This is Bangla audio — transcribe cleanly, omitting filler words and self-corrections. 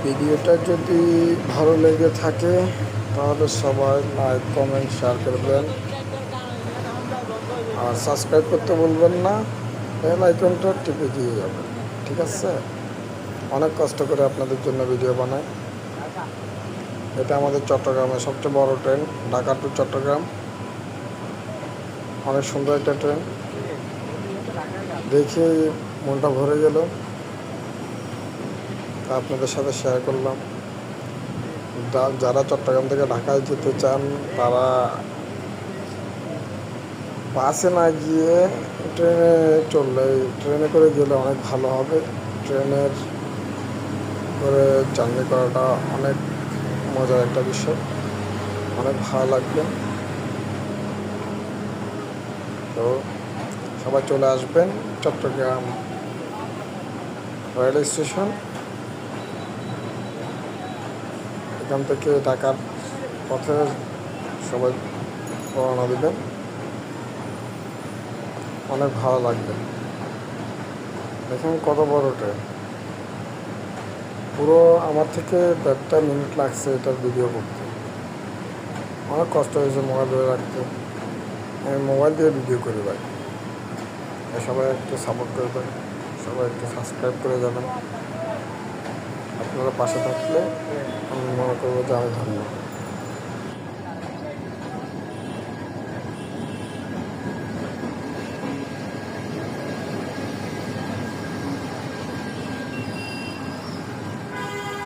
ভিডিওটা যদি ভালো লেগে থাকে তাহলে সবাই লাইক কমেন্ট শেয়ার করবেন আর সাবস্ক্রাইব করতে বলবেন না, বেল আইকনটা টিপে দিয়ে যাবেন। ঠিক আছে, অনেক কষ্ট করে আপনাদের জন্য ভিডিও বানাই। এটা আমাদের চট্টগ্রামের সবচেয়ে বড় ট্রেন, ঢাকা টু চট্টগ্রাম। অনেক সুন্দর একটা ট্রেন, দেখে মনটা ভরে গেল, তা আপনাদের সাথে শেয়ার করলাম। যারা চট্টগ্রাম থেকে ঢাকায় যেতে চান তারা বাসে না গিয়ে ট্রেনে ট্রেনে করে গেলে অনেক ভালো হবে। ট্রেনের করে জার্নি করাটা অনেক মজার একটা বিষয়, অনেক ভালো লাগবে। তো সবাই চলে আসবেন চট্টগ্রাম রেল স্টেশন। এখান থেকে ঢাকার পথে সবাই রওনা দেবেন, অনেক ভালো লাগবে। দেখুন কত বড় ট্রেন, পুরো আমার থেকে 1.5 মিনিট লাগছে এটার ভিডিও করতে। অনেক কষ্ট হয়েছে মোবাইল ধরে রাখতে, আমি মোবাইল দিয়ে ভিডিও করি ভাই। সবাই একটু সাপোর্ট করবেন, সবাই একটু সাবস্ক্রাইব করে যাবেন। আপনারা পাশে থাকলে আমি মনে করবো যে আমি ধন্যবাদ।